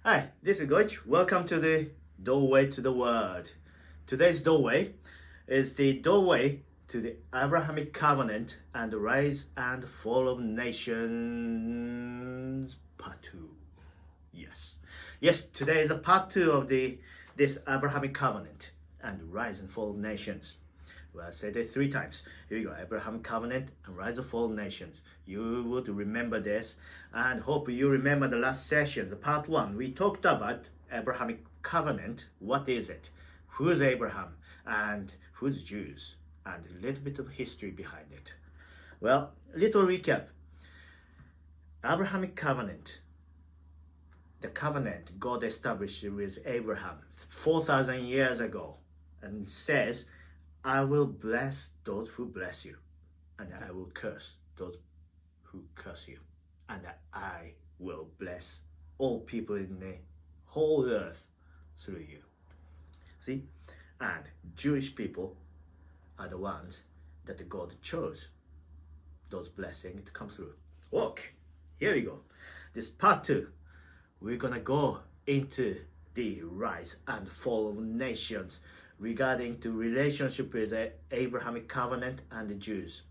Hi, this is Goichi. Welcome to the doorway to the world. Today's doorway is the doorway to the Abrahamic covenant and the rise and fall of nations, part 2. Yes, today is a part 2 of this Abrahamic covenant and the rise and fall of nations. Well, I said it 3 times. Here we go. Abraham covenant and rise and fall of nations. You would remember this, and hope you remember the last session, the part 1. We talked about Abrahamic covenant. What is it? Who's Abraham? And who's Jews? And a little bit of history behind it. Well, little recap. Abrahamic covenant. The covenant God established with Abraham 4,000 years ago, and says, I will bless those who bless you, and I will curse those who curse you, and I will bless all people in the whole earth through you. See? And Jewish people are the ones that God chose those blessings to come through. Okay, here we go. This part 2, we're gonna go into the rise and fall of nations regarding to relationship with the Abrahamic covenant and the Jews.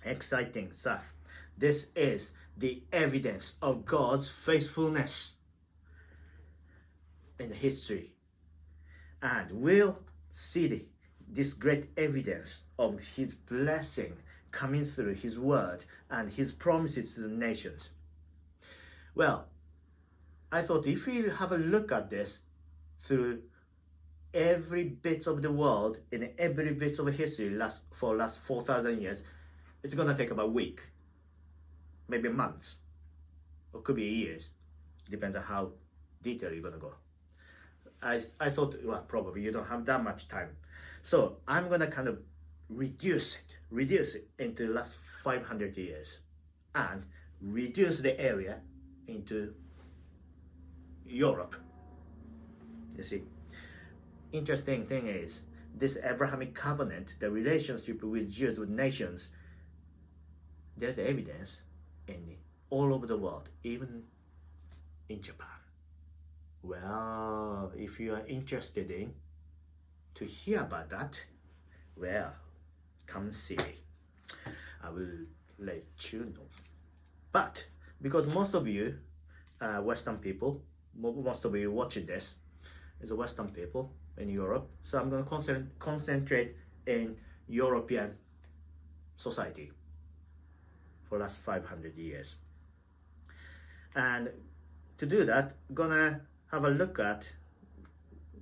Exciting stuff. This is the evidence of God's faithfulness in history, and we'll see this great evidence of his blessing coming through his word and his promises to the nations. Well, I thought if we have a look at this through every bit of the world in every bit of history for last 4,000 years, it's gonna take about a week, maybe months, or could be years. Depends on how detailed you're gonna go. I thought, well, probably you don't have that much time, so I'm gonna kind of reduce it into the last 500 years, and reduce the area into Europe. You see. Interesting thing is, this Abrahamic covenant, the relationship with Jews, with nations, there's evidence in all over the world, even in Japan. Well, if you are interested in to hear about that, well, come see me. I will let you know. But because most of you Western people, most of you watching this is a Western people in Europe, so I'm going to concentrate in European society for the last 500 years. And to do that, I'm gonna have a look at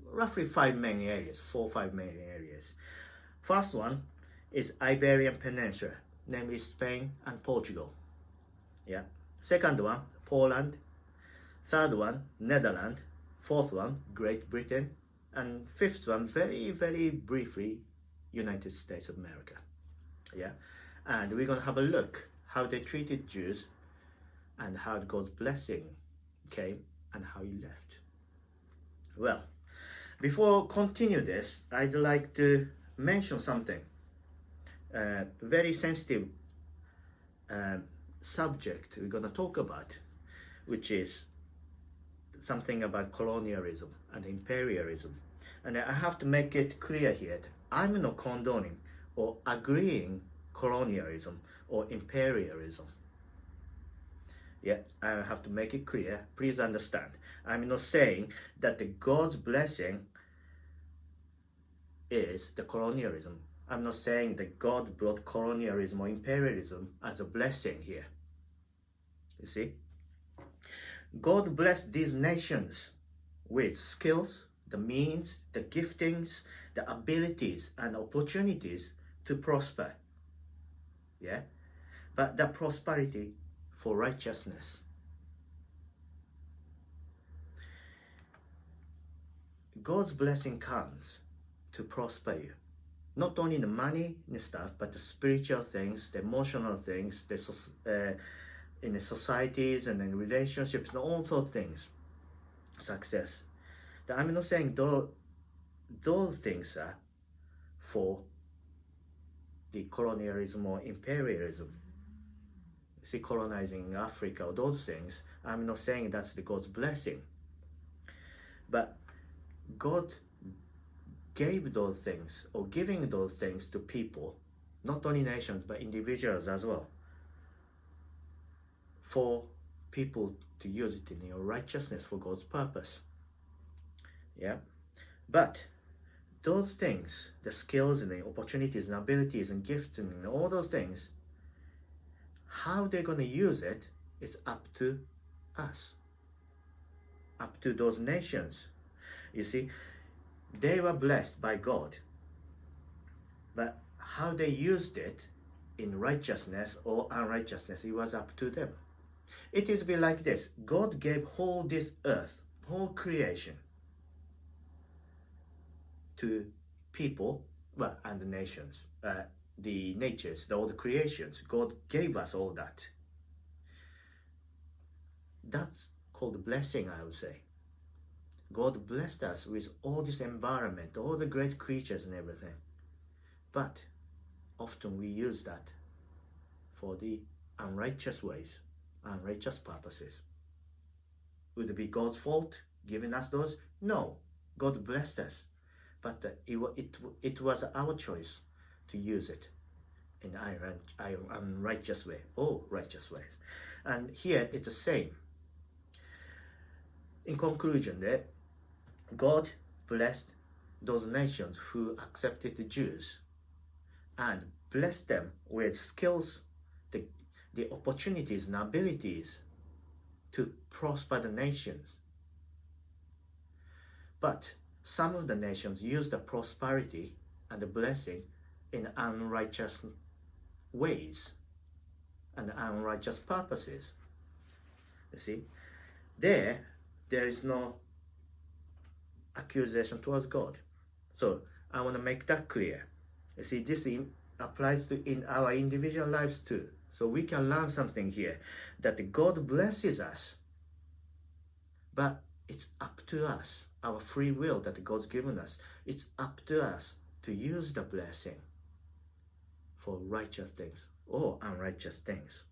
roughly 4 or 5 main areas. First one is Iberian Peninsula, namely Spain and Portugal. Yeah. Second one, Poland. Third one, Netherlands. Fourth one, Great Britain. And fifth one, very, very briefly, United States of America. Yeah. And we're gonna have a look how they treated Jews and how God's blessing came and how he left. Well, before continue this, I'd like to mention something. Very sensitive subject we're gonna talk about, which is something about colonialism and imperialism. And I have to make it clear here that I'm not condoning or agreeing colonialism or imperialism. Yeah, I have to make it clear. Please understand. I'm not saying that the God's blessing is the colonialism. I'm not saying that God brought colonialism or imperialism as a blessing here. You see? God blessed these nations with skills, the means, the giftings, the abilities and opportunities to prosper. Yeah? But the prosperity for righteousness. God's blessing comes to prosper you. Not only the money and stuff, but the spiritual things, the emotional things, in the societies and in relationships and all sorts of things. Success. I'm not saying those things are for the colonialism or imperialism. See, colonizing Africa or those things I'm not saying that's the God's blessing. But God gave those things, or giving those things to people, not only nations, but individuals as well, for people to use it in your righteousness for God's purpose. Yeah? But those things, the skills and the opportunities and abilities and gifts and all those things, how they're going to use it, it's up to us, up to those nations. You see, they were blessed by God, but how they used it in righteousness or unrighteousness, it was up to them. It is be like this: God gave whole this earth, whole creation, to people, well, and the nations, the natures, all the creations. God gave us all that. That's called blessing, I would say. God blessed us with all this environment, all the great creatures and everything. But often we use that for the unrighteous ways, unrighteous purposes. Would it be God's fault giving us those? No, God blessed us. But it was our choice to use it in unrighteous way or righteous ways. And here it's the same. In conclusion, there, God blessed those nations who accepted the Jews and blessed them with skills, the opportunities and abilities to prosper the nations. But some of the nations used the prosperity and the blessing in unrighteous ways and unrighteous purposes. You see, there is no accusation towards God. So I want to make that clear. You see, this applies to in our individual lives too. So we can learn something here, that God blesses us, but it's up to us, our free will that God's given us. It's up to us to use the blessing for righteous things or unrighteous things.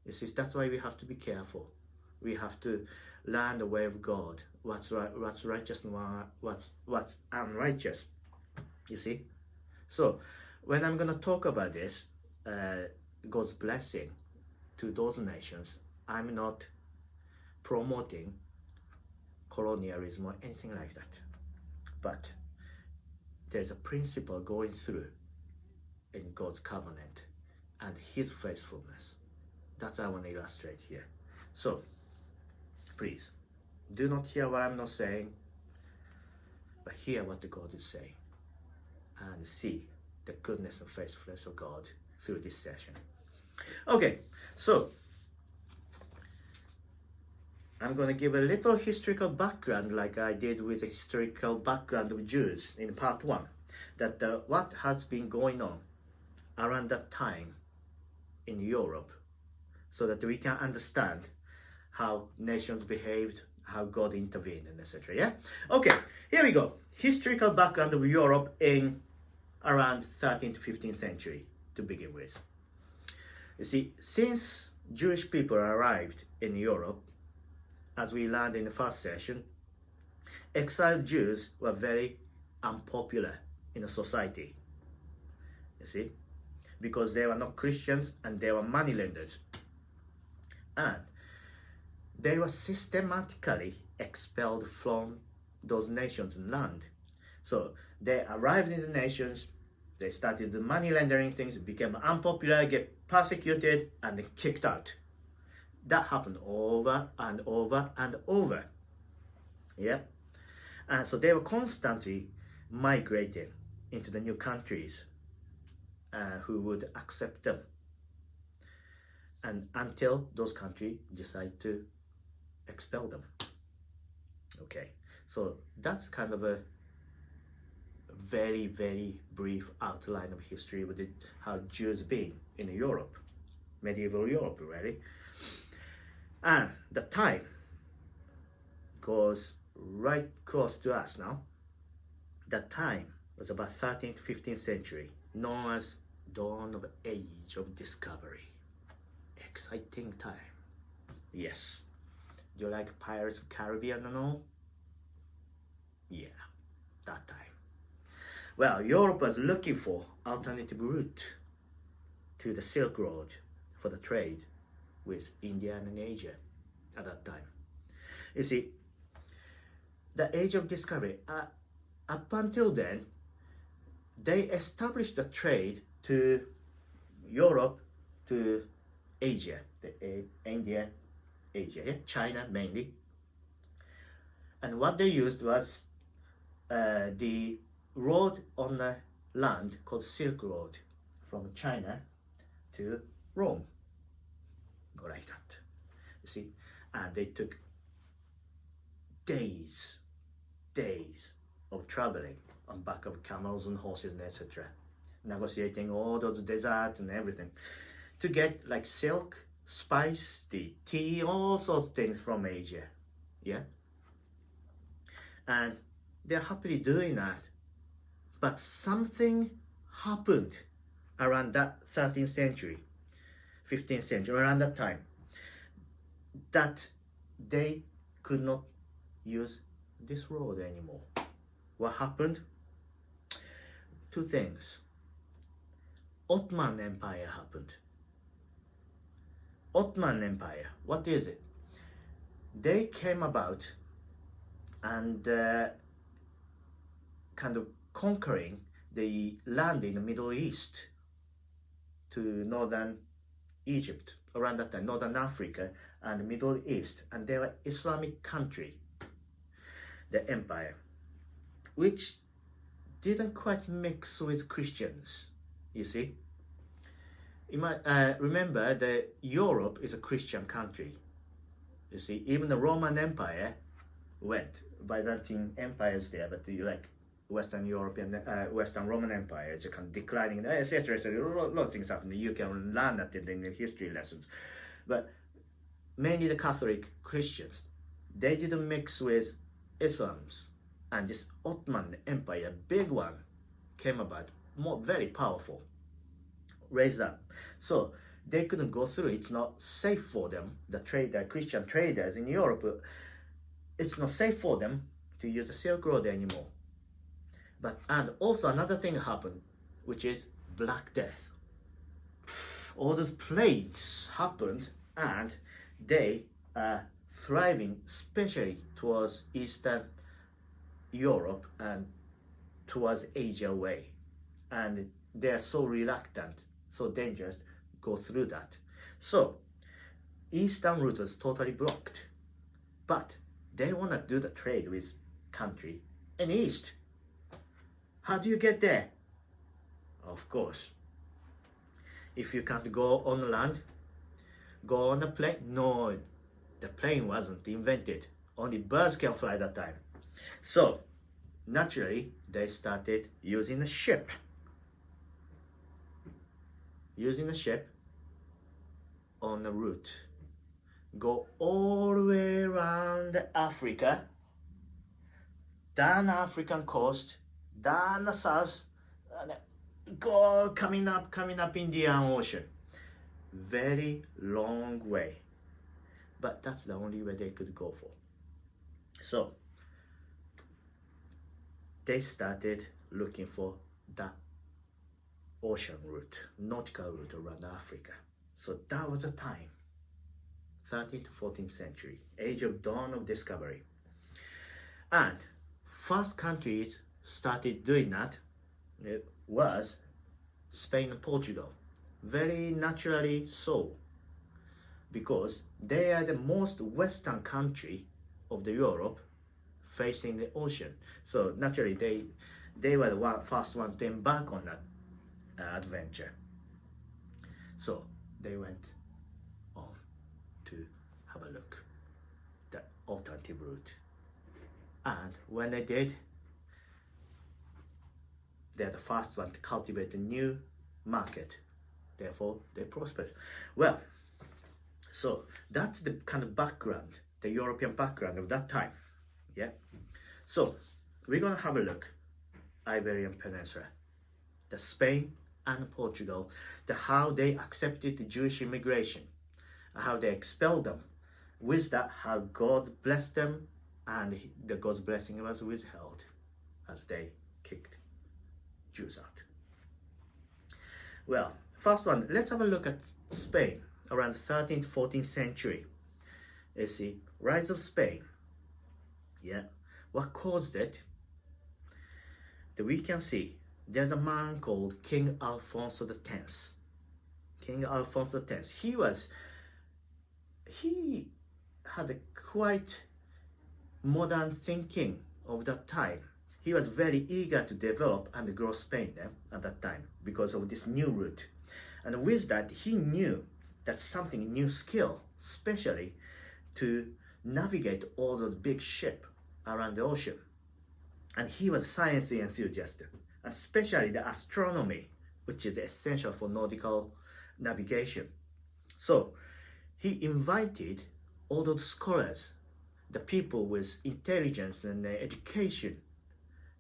You see, that's why we have to be careful. We have to learn the way of God, what's right, what's righteous and what's unrighteous. You see? So when I'm going to talk about this, God's blessing to those nations, I'm not promoting colonialism or anything like that. But there's a principle going through in God's covenant and His faithfulness. That's what I want to illustrate here. So, please, do not hear what I'm not saying, but hear what the God is saying and see the goodness and faithfulness of God through this session. Okay, so I'm going to give a little historical background like I did with the historical background of Jews in part 1, that what has been going on around that time in Europe, so that we can understand how nations behaved, how God intervened, and etc. Yeah? Okay, here we go. Historical background of Europe in around 13th to 15th century to begin with. You see, since Jewish people arrived in Europe, as we learned in the first session, exiled Jews were very unpopular in the society. You see, because they were not Christians and they were moneylenders. And they were systematically expelled from those nations and land. So they arrived in the nations, they started the money laundering things, became unpopular, get persecuted, and then kicked out. That happened over and over and over. Yeah. And so they were constantly migrating into the new countries who would accept them. And until those countries decide to expel them. Okay, so that's kind of a very, very brief outline of history with how Jews been in Europe, medieval Europe, really. And the time goes right close to us now. That time was about 13th, 15th century, known as dawn of age of discovery. Exciting time. Yes. Do you like Pirates of Caribbean and all? Yeah, that time. Well, Europe was looking for alternative route to the Silk Road for the trade with India and Asia at that time. You see, the age of discovery, up until then, they established the trade to Europe, to Asia, India, Asia, China mainly. And what they used was the road on the land called Silk Road from China to Rome. Go like that. You see? And they took days of traveling on back of camels and horses and etc. Negotiating all those deserts and everything to get like silk, spice, the tea, all sorts of things from Asia. Yeah? And they're happily doing that. But something happened around that 13th century, 15th century, around that time, that they could not use this road anymore. What happened? Two things. Ottoman Empire happened. Ottoman Empire, what is it? They came about and kind of conquering the land in the Middle East to northern Egypt, around that time, northern Africa and the Middle East, and they were Islamic country, the empire, which didn't quite mix with Christians, you see. You might remember that Europe is a Christian country, you see. Even the Roman Empire went, Byzantine Empire is there, but like Western European, Western Roman Empire is kind of declining, etc. So a lot of things happen. You can learn that in the history lessons. But mainly the Catholic Christians, they didn't mix with Islams. And this Ottoman Empire, big one, came about, very powerful, raised up. So they couldn't go through. It's not safe for them, the Christian traders in Europe, it's not safe for them to use the Silk Road anymore. And also another thing happened, which is Black Death. All those plagues happened, and they are thriving, especially towards Eastern Europe and towards Asia way. And they are so reluctant, so dangerous, go through that. So, Eastern route was totally blocked. But they want to do the trade with country in East. How do you get there? Of course, if you can't go on land, go on a plane. No, the plane wasn't invented. Only birds can fly that time. So, naturally, they started using a ship. Using a ship on a route. Go all the way around Africa, down the African coast, down the south, and go coming up Indian Ocean. Very long way. But that's the only way they could go for. So, they started looking for the ocean route, nautical route around Africa. So that was a time, 13th to 14th century, age of dawn of discovery. And first countries started doing that, it was Spain and Portugal. Very naturally so, because they are the most western country of the Europe facing the ocean. So naturally they were the first ones to embark on that adventure. So they went on to have a look the alternative route. And when they did, they're the first one to cultivate a new market. Therefore, they prospered. Well, so that's the kind of background, the European background of that time. Yeah. So we're gonna have a look Iberian Peninsula, the Spain and Portugal, how they accepted the Jewish immigration, how they expelled them, with that, how God blessed them, and the God's blessing was withheld as they kicked Jews out. Well, first one, let's have a look at Spain around 13th, 14th century. You see, rise of Spain. Yeah, what caused it? We can see there's a man called King Alfonso X. King Alfonso X. He had a quite modern thinking of that time. He was very eager to develop and grow Spain at that time because of this new route. And with that, he knew that something new skill, especially to navigate all those big ships around the ocean. And he was a science enthusiast, especially the astronomy, which is essential for nautical navigation. So he invited all those scholars, the people with intelligence and education,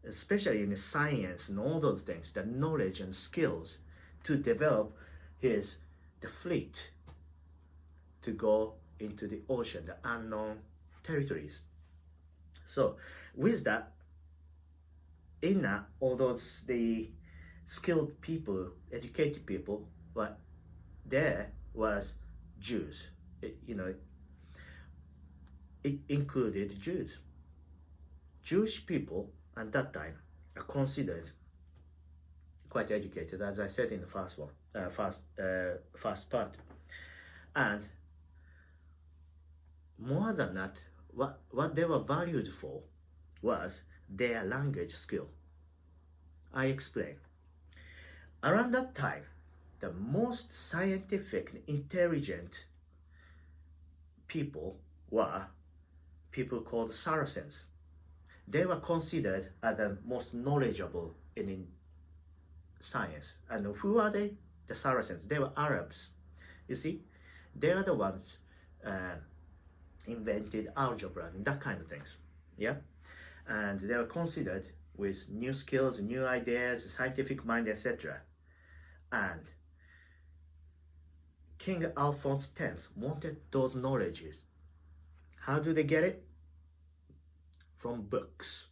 especially in the science and all those things, the knowledge and skills, to develop the fleet to go into the ocean, the unknown territories. So with that, in all those the skilled people, educated people, but there was Jews. It included Jews. Jewish people at that time are considered quite educated, as I said in the first part. And more than that, what they were valued for was their language skill. I explain. Around that time, the most scientific and intelligent people were people called Saracens. They were considered as the most knowledgeable in science. And who are they? The Saracens. They were Arabs. You see, they are the ones invented algebra and that kind of things. Yeah, and they were considered with new skills, new ideas, scientific mind, etc. And King Alfonso X wanted those knowledges. How do they get it? From books.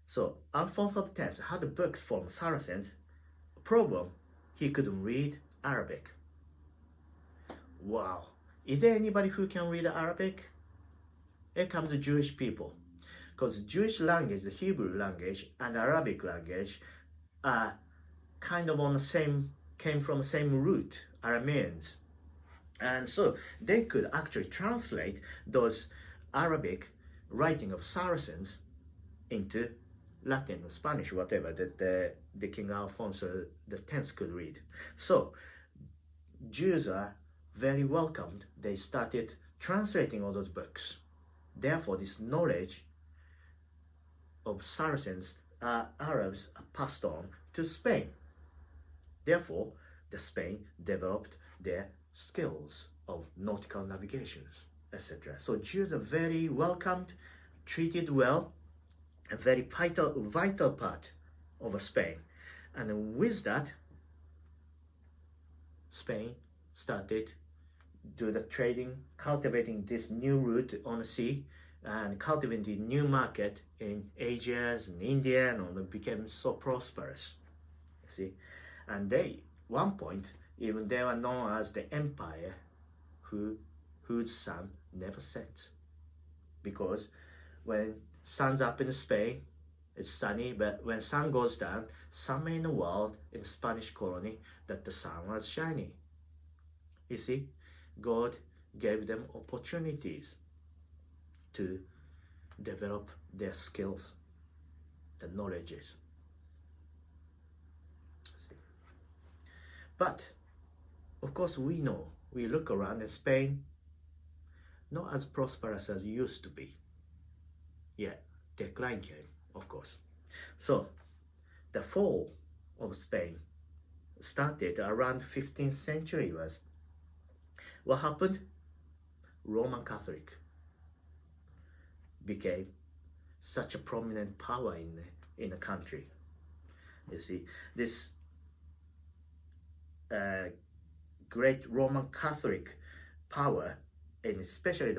So Alfonso X had books from Saracens. Problem, he couldn't read Arabic. Wow. Is there anybody who can read Arabic? Here comes the Jewish people. Because Jewish language, the Hebrew language and Arabic language are kind of on the same, came from the same root, Arameans. And so they could actually translate those Arabic writing of Saracens into Latin or Spanish, whatever that the King Alfonso X could read. So Jews are very welcomed. They started translating all those books. Therefore, this knowledge of Saracens, Arabs, are passed on to Spain. Therefore, the Spain developed their skills of nautical navigations, etc. So Jews are very welcomed, treated well, a very vital part of Spain. And with that, Spain started do the trading, cultivating this new route on the sea, and cultivating new market in Asia and India, and all became so prosperous. You see, and they, one point, even they were known as the empire whose sun never sets, because when sun's up in Spain, it's sunny, but when sun goes down, somewhere in the world, in the Spanish colony, that the sun was shining. You see, God gave them opportunities to develop their skills, the knowledges. See. But, of course, we know, we look around in Spain, not as prosperous as it used to be. Yeah, decline came, of course. So, the fall of Spain started around 15th century was. What happened? Roman Catholic became such a prominent power in the country. You see, this great Roman Catholic power and especially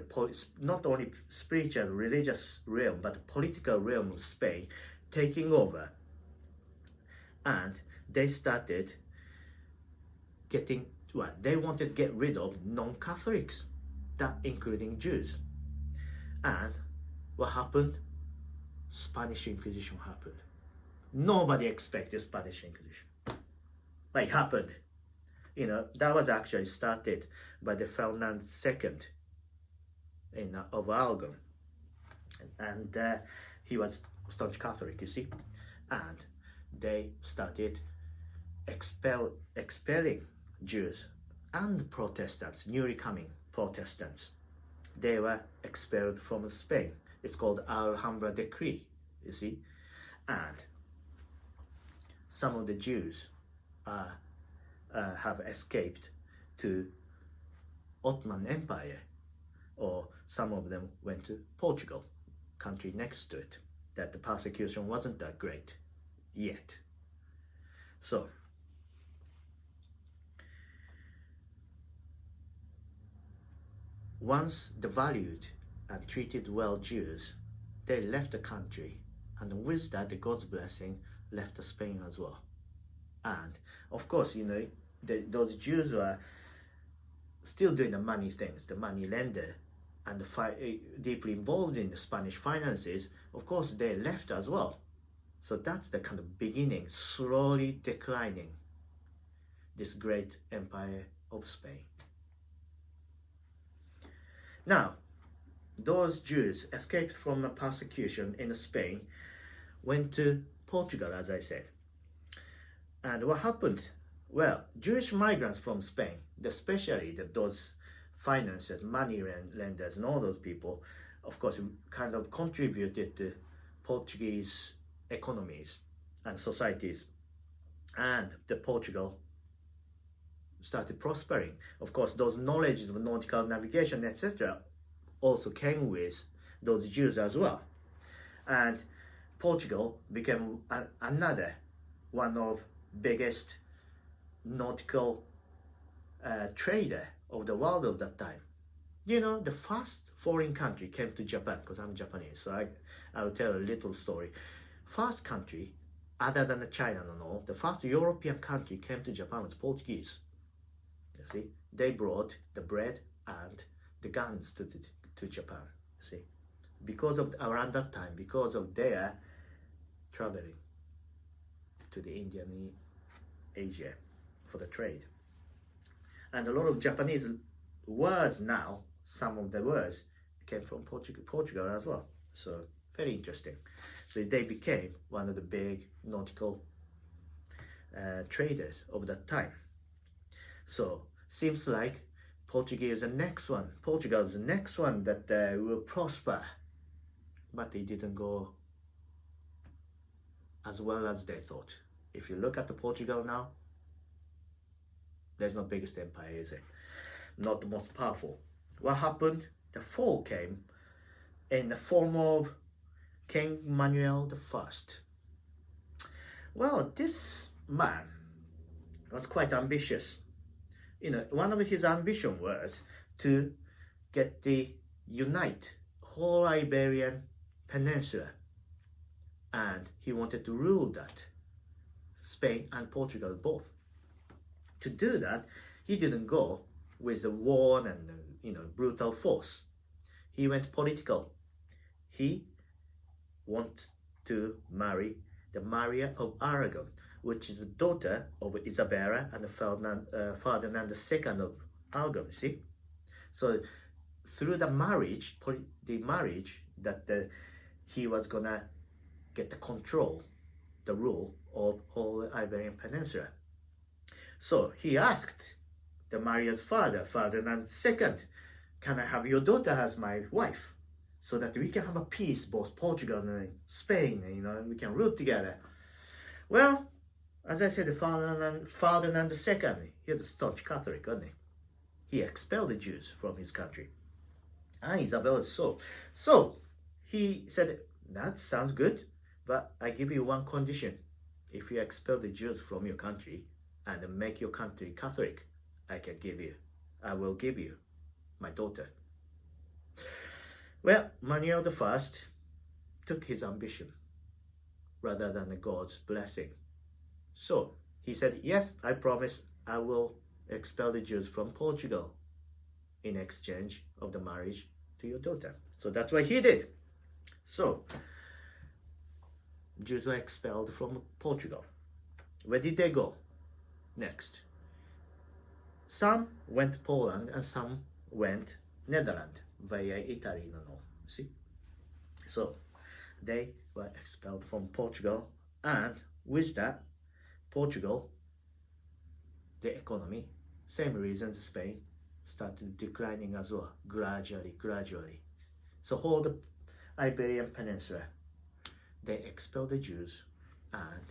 not only spiritual, religious realm, but the political realm of Spain taking over. And they started getting, well, they wanted to get rid of non-Catholics, that including Jews. And what happened? Spanish Inquisition happened. Nobody expected Spanish Inquisition, but it happened. That was actually started by the Ferdinand II of Aragon, and he was staunch Catholic, you see, and they started expelling Jews and Protestants, newly coming Protestants. They were expelled from Spain. It's called Alhambra Decree, you see, and some of the Jews have escaped to Ottoman Empire, or some of them went to Portugal, country next to it, that the persecution wasn't that great yet. So once the valued and treated well Jews, they left the country, and with that, the God's blessing left Spain as well. And of course, those Jews were still doing the money things, the money lender, and deeply involved in the Spanish finances. Of course, they left as well. So that's the kind of beginning, slowly declining this great empire of Spain. Now, those Jews escaped from the persecution in Spain, went to Portugal, as I said. And what happened? Well, Jewish migrants from Spain, especially those financiers, money lenders, and all those people, of course, kind of contributed to Portuguese economies and societies. And Portugal started prospering. Of course, those knowledges of nautical navigation, etc., also came with those Jews as well. And Portugal became another one of biggest nautical trader of the world of that time. The first foreign country came to Japan, because I'm Japanese, so I will tell a little story. First country, other than China and all, the first European country came to Japan was Portuguese. You see, they brought the bread and the guns to Japan. You see, because of around that time, because of their traveling to the Indian Asia for the trade. And a lot of Japanese words now, some of the words came from Portugal as well. So very interesting. So they became one of the big nautical traders of that time. So seems like Portugal is the next one that will prosper, but they didn't go as well as they thought. If you look at Portugal now, there's no biggest empire, is it? Not the most powerful. What happened? The fall came in the form of King Manuel I. Well, this man was quite ambitious. One of his ambition was to unite whole Iberian Peninsula, and he wanted to rule that, Spain and Portugal both. To do that, he didn't go with the war and brutal force. He went political. He wanted to marry the Maria of Aragon, which is the daughter of Isabella and Ferdinand II of Aragon. See, so through the marriage that he was gonna get the rule of whole Iberian Peninsula. So he asked the Maria's father, Ferdinand II, can I have your daughter as my wife, so that we can have a peace, both Portugal and Spain, and we can rule together. Well, as I said, Ferdinand II, he was a staunch Catholic, wasn't he? He expelled the Jews from his country. And Isabella saw. So he said, that sounds good, but I give you one condition. If you expel the Jews from your country and make your country Catholic, I will give you my daughter Well, Manuel the First took his ambition rather than God's blessing. So he said, yes, I promise I will expel the Jews from Portugal in exchange of the marriage to your daughter. So that's what he did. So Jews were expelled from Portugal. Where did they go next? Some went Poland and some went Netherlands via Italy. See? So they were expelled from Portugal, and with that, Portugal, the economy, same reason as Spain, started declining as well, gradually. So whole the Iberian Peninsula, they expelled the Jews and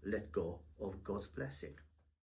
let go of God's blessing.